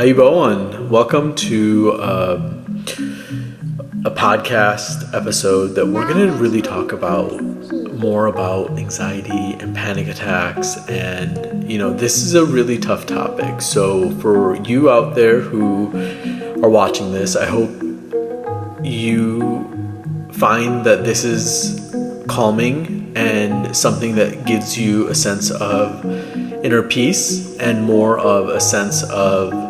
How you going? Welcome to a podcast episode that we're going to really talk more about anxiety and panic attacks. And, this is a really tough topic. So for you out there who are watching this, I hope you find that this is calming and something that gives you a sense of inner peace and more of a sense of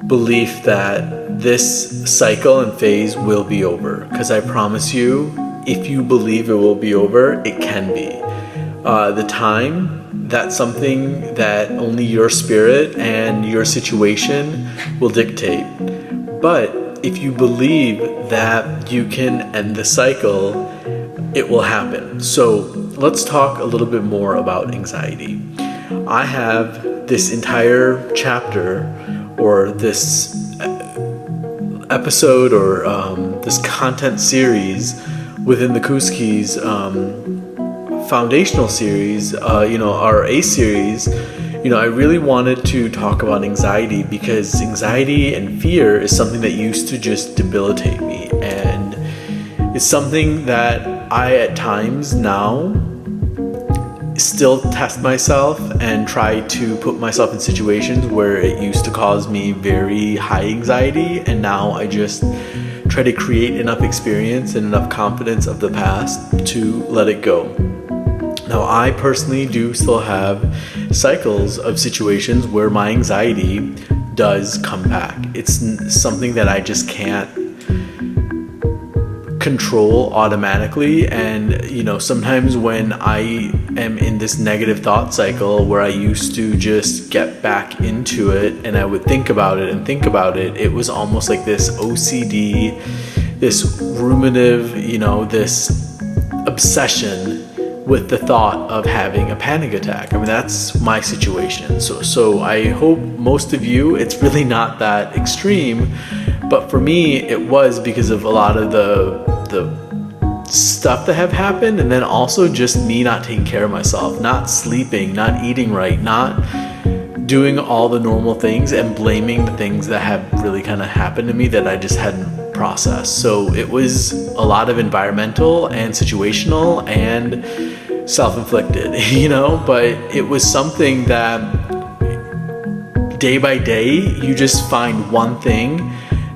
belief that this cycle and phase will be over. Because I promise you, if you believe it will be over, it can be. The time, that's something that only your spirit and your situation will dictate. But if you believe that you can end the cycle, it will happen. So let's talk a little bit more about anxiety. I have this entire chapter or this episode or this content series within the Koos foundational series, our ACE series. I really wanted to talk about anxiety because anxiety and fear is something that used to just debilitate me. And it's something that I at times now still test myself and try to put myself in situations where it used to cause me very high anxiety, and now I just try to create enough experience and enough confidence of the past to let it go. Now, I personally do still have cycles of situations where my anxiety does come back. It's something that I just can't control automatically, and sometimes when I am in this negative thought cycle where I used to just get back into it and I would think about it, it was almost like this OCD, this ruminative, this obsession with the thought of having a panic attack. I mean, that's my situation. So I hope most of you, it's really not that extreme, but for me, it was because of a lot of the stuff that have happened, and then also just me not taking care of myself, not sleeping, not eating right, not doing all the normal things, and blaming the things that have really kind of happened to me that I just hadn't processed. So it was a lot of environmental and situational and self-inflicted, but it was something that day by day, you just find one thing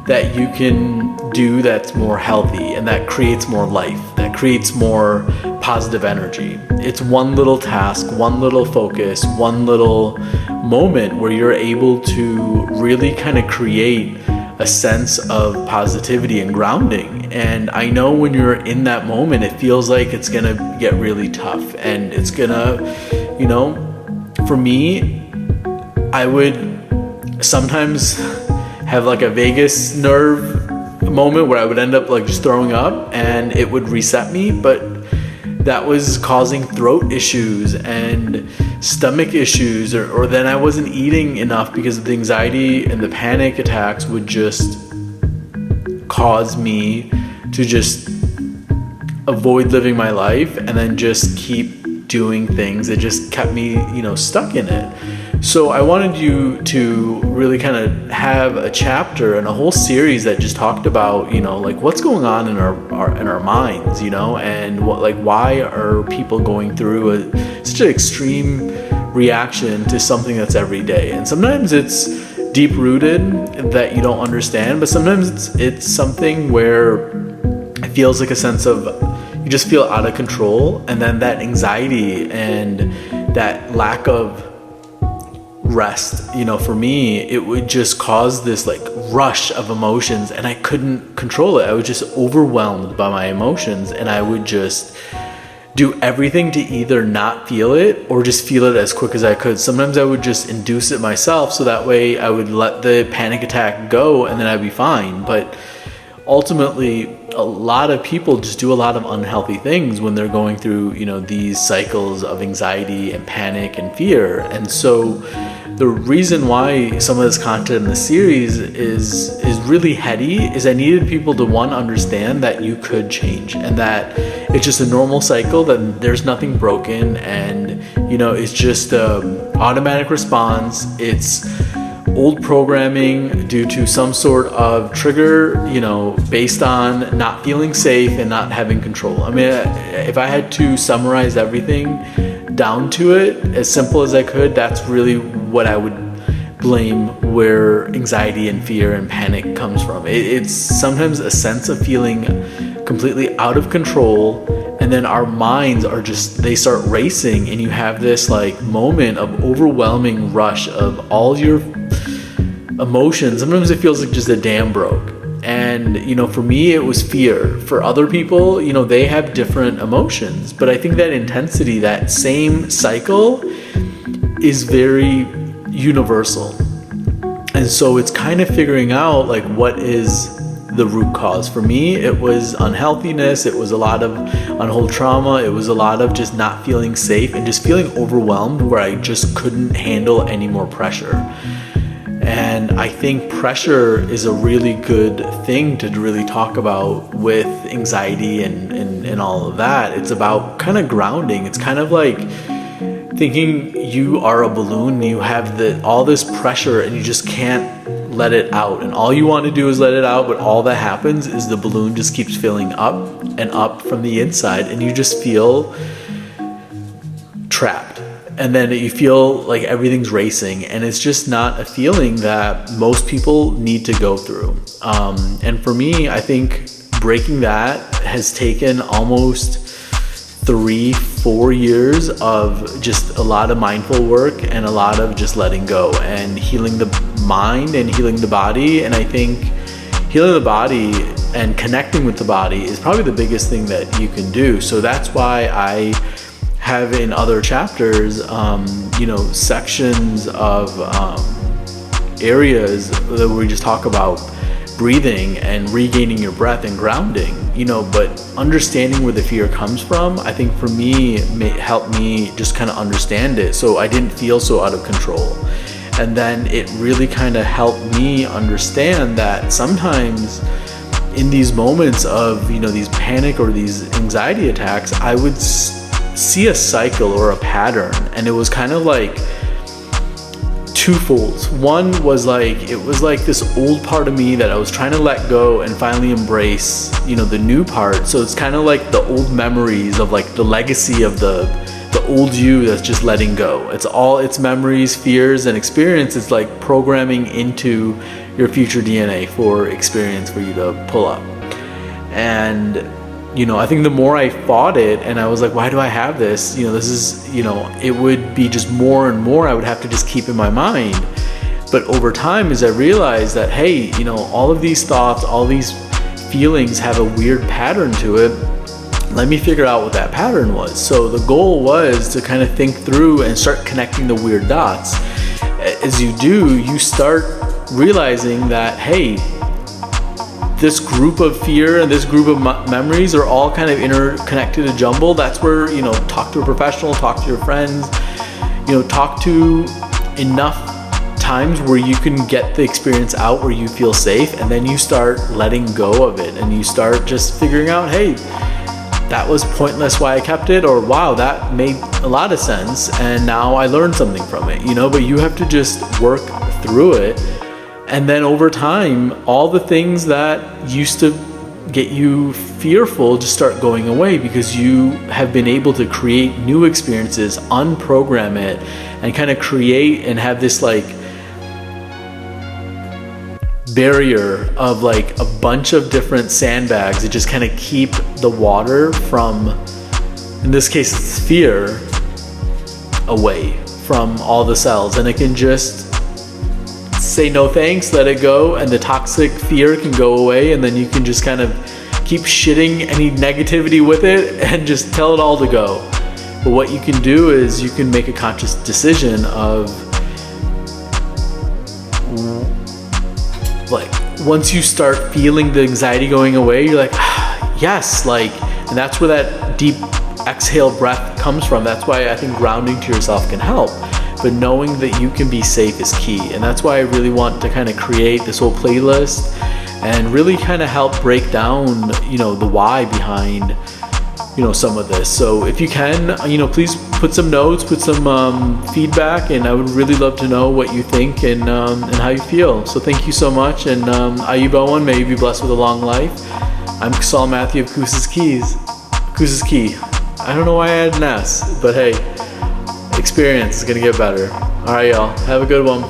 that you can do that's more healthy and that creates more life, that creates more positive energy. It's one little task, one little focus, one little moment where you're able to really kind of create a sense of positivity and grounding. And I know when you're in that moment, it feels like it's gonna get really tough, and it's gonna, for me, I would sometimes have like a vagus nerve moment where I would end up like just throwing up and it would reset me, but that was causing throat issues and stomach issues, or then I wasn't eating enough because of the anxiety, and the panic attacks would just cause me to just avoid living my life and then just keep doing things that just kept me, stuck in it. So I wanted you to really kind of have a chapter and a whole series that just talked about, like what's going on in our minds, and why are people going through such an extreme reaction to something that's every day. And sometimes it's deep rooted that you don't understand, but sometimes it's something where it feels like a sense of you just feel out of control, and then that anxiety and that lack of rest, for me, it would just cause this like rush of emotions, and I couldn't control it. I was just overwhelmed by my emotions, and I would just do everything to either not feel it or just feel it as quick as I could. Sometimes I would just induce it myself, so that way I would let the panic attack go and then I'd be fine. But ultimately, a lot of people just do a lot of unhealthy things when they're going through, these cycles of anxiety and panic and fear. And so the reason why some of this content in the series is really heady is I needed people to, one, understand that you could change and that it's just a normal cycle, that there's nothing broken, and it's just an automatic response. It's old programming due to some sort of trigger, based on not feeling safe and not having control. I mean, if I had to summarize everything down to it as simple as I could, that's really what I would blame where anxiety and fear and panic comes from. It's sometimes a sense of feeling completely out of control, and then our minds they start racing, and you have this like moment of overwhelming rush of all your emotions. Sometimes it feels like just a dam broke. And for me it was fear. For other people, they have different emotions, but I think that intensity, that same cycle, is very universal. And so it's kind of figuring out like what is the root cause. For me, it was unhealthiness, it was a lot of untold trauma, it was a lot of just not feeling safe and just feeling overwhelmed where I just couldn't handle any more pressure. And I think pressure is a really good thing to really talk about with anxiety and all of that. It's about kind of grounding. It's kind of like thinking you are a balloon, you have all this pressure and you just can't let it out. And all you want to do is let it out, but all that happens is the balloon just keeps filling up and up from the inside, and you just feel trapped. And then you feel like everything's racing, and it's just not a feeling that most people need to go through. And for me, I think breaking that has taken almost 3-4 years of just a lot of mindful work and a lot of just letting go and healing the mind and healing the body. And I think healing the body and connecting with the body is probably the biggest thing that you can do. So that's why I have in other chapters, sections of areas where we just talk about breathing and regaining your breath and grounding, but understanding where the fear comes from, I think for me, helped me just kind of understand it so I didn't feel so out of control. And then it really kind of helped me understand that sometimes in these moments of, these panic or these anxiety attacks, I would see a cycle or a pattern, and it was kind of like twofold. One was it was like this old part of me that I was trying to let go and finally embrace, the new part. So it's kind of like the old memories of like the legacy of the old you that's just letting go. It's all its memories, fears, and experience. It's like programming into your future DNA for experience for you to pull up. And I think the more I fought it, and I was like, why do I have this? This is, it would be just more and more I would have to just keep in my mind. But over time, as I realized that, hey, all of these thoughts, all these feelings have a weird pattern to it, let me figure out what that pattern was. So the goal was to kind of think through and start connecting the weird dots. As you do, you start realizing that, hey, this group of fear and this group of memories are all kind of interconnected and jumbled. That's where, talk to a professional, talk to your friends, talk to enough times where you can get the experience out where you feel safe, and then you start letting go of it and you start just figuring out, hey, that was pointless why I kept it, or wow, that made a lot of sense and now I learned something from it, but you have to just work through it. And then over time, all the things that used to get you fearful just start going away because you have been able to create new experiences, unprogram it, and kind of create and have this like barrier of like a bunch of different sandbags that just kind of keep the water from, in this case it's fear, away from all the cells. And it can just say no thanks, let it go, and the toxic fear can go away, and then you can just kind of keep shitting any negativity with it and just tell it all to go. But what you can do is you can make a conscious decision of like, once you start feeling the anxiety going away, you're like, yes, like, and that's where that deep exhale breath comes from. That's why I think grounding to yourself can help. But knowing that you can be safe is key. And that's why I really want to kind of create this whole playlist and really kind of help break down, the why behind some of this. So if you can, please put some notes, put some feedback, and I would really love to know what you think and how you feel. So thank you so much, and Ayub Owen, may you be blessed with a long life. I'm Saul Matthew of Koos's Key. I don't know why I added an S, but hey, experience is gonna get better. All right, y'all, have a good one.